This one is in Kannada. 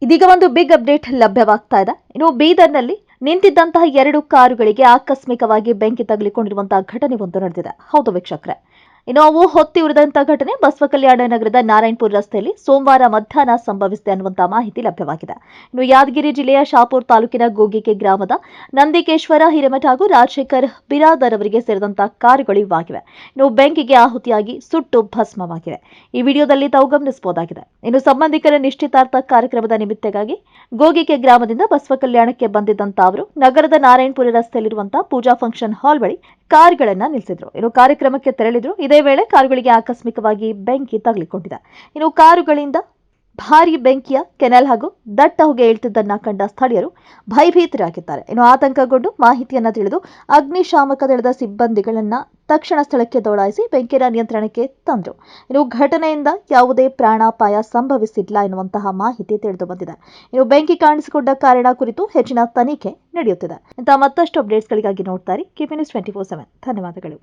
ಇದೀಗ ಒಂದು ಬಿಗ್ ಅಪ್ಡೇಟ್ ಲಭ್ಯವಾಗ್ತಾ ಇದೆ. ಇನ್ನು ಬೀದರ್ನಲ್ಲಿ ನಿಂತಿದ್ದಂತಹ 2 ಕಾರುಗಳಿಗೆ ಆಕಸ್ಮಿಕವಾಗಿ ಬೆಂಕಿ ತಗುಲಿಕೊಂಡಿರುವಂತಹ ಘಟನೆ ಒಂದು ನಡೆದಿದೆ. ಹೌದು ವೀಕ್ಷಕರೇ, ಇನ್ನು ಅವು ಹೊತ್ತಿ ಉರಿದಂತಹ ಘಟನೆ ಬಸವಕಲ್ಯಾಣ ನಗರದ ನಾರಾಯಣಪುರ ರಸ್ತೆಯಲ್ಲಿ ಸೋಮವಾರ ಮಧ್ಯಾಹ್ನ ಸಂಭವಿಸಿದೆ ಅನ್ನುವಂತಹ ಮಾಹಿತಿ ಲಭ್ಯವಾಗಿದೆ. ಇನ್ನು ಯಾದಗಿರಿ ಜಿಲ್ಲೆಯ ಶಾಪುರ್ ತಾಲೂಕಿನ ಗೋಗಿಕೆ ಗ್ರಾಮದ ನಂದಿಕೇಶ್ವರ ಹಿರೇಮಠ ಹಾಗೂ ರಾಜಶೇಖರ್ ಬಿರಾದರ್ ಅವರಿಗೆ ಸೇರಿದಂತಹ ಕಾರುಗಳು ಇವಾಗಿವೆ. ಇನ್ನು ಬೆಂಕಿಗೆ ಆಹುತಿಯಾಗಿ ಸುಟ್ಟು ಭಸ್ಮವಾಗಿವೆ. ಈ ವಿಡಿಯೋದಲ್ಲಿ ತಾವು ಗಮನಿಸಬಹುದಾಗಿದೆ. ಇನ್ನು ಸಂಬಂಧಿಕರ ನಿಶ್ಚಿತಾರ್ಥ ಕಾರ್ಯಕ್ರಮದ ನಿಮಿತ್ತಕ್ಕಾಗಿ ಗೋಗಿಕೆ ಗ್ರಾಮದಿಂದ ಬಸವಕಲ್ಯಾಣಕ್ಕೆ ಬಂದಿದ್ದಂತ ಅವರು ನಗರದ ನಾರಾಯಣಪುರ ರಸ್ತೆಯಲ್ಲಿರುವಂತಹ ಪೂಜಾ ಫಂಕ್ಷನ್ ಹಾಲ್ ಬಳಿ ಕಾರುಗಳನ್ನ ನಿಲ್ಲಿಸಿದ್ರು. ಇನ್ನು ಕಾರ್ಯಕ್ರಮಕ್ಕೆ ತೆರಳಿದ್ರು. ಇದೇ ವೇಳೆ ಕಾರುಗಳಿಗೆ ಆಕಸ್ಮಿಕವಾಗಿ ಬೆಂಕಿ ತಗುಲಿಕೊಂಡಿದೆ. ಇನ್ನು ಕಾರುಗಳಿಂದ ಭಾರೀ ಬೆಂಕಿಯ ಕೆನೆಲ್ ಹಾಗೂ ದಟ್ಟ ಹೊಗೆ ಏಳ್ತಿದ್ದನ್ನ ಕಂಡ ಸ್ಥಳೀಯರು ಭಯಭೀತರಾಗಿದ್ದಾರೆ. ಇನ್ನು ಆತಂಕಗೊಂಡು ಮಾಹಿತಿಯನ್ನ ತಿಳಿದು ಅಗ್ನಿಶಾಮಕ ದಳದ ಸಿಬ್ಬಂದಿಗಳನ್ನ ತಕ್ಷಣ ಸ್ಥಳಕ್ಕೆ ದೌಡಾಯಿಸಿ ಬೆಂಕಿಯ ನಿಯಂತ್ರಣಕ್ಕೆ ತಂದರು. ಇನ್ನು ಘಟನೆಯಿಂದ ಯಾವುದೇ ಪ್ರಾಣಾಪಾಯ ಸಂಭವಿಸಿಲ್ಲ ಎನ್ನುವಂತಹ ಮಾಹಿತಿ ತಿಳಿದು ಬಂದಿದೆ. ಇನ್ನು ಬೆಂಕಿ ಕಾಣಿಸಿಕೊಂಡ ಕಾರಣ ಕುರಿತು ಹೆಚ್ಚಿನ ತನಿಖೆ ನಡೆಯುತ್ತಿದೆ. ಇಂತಹ ಮತ್ತಷ್ಟು ಅಪ್ಡೇಟ್ಸ್ಗಳಿಗಾಗಿ ನೋಡ್ತಾರೆ KP News 24/7. ಧನ್ಯವಾದಗಳು.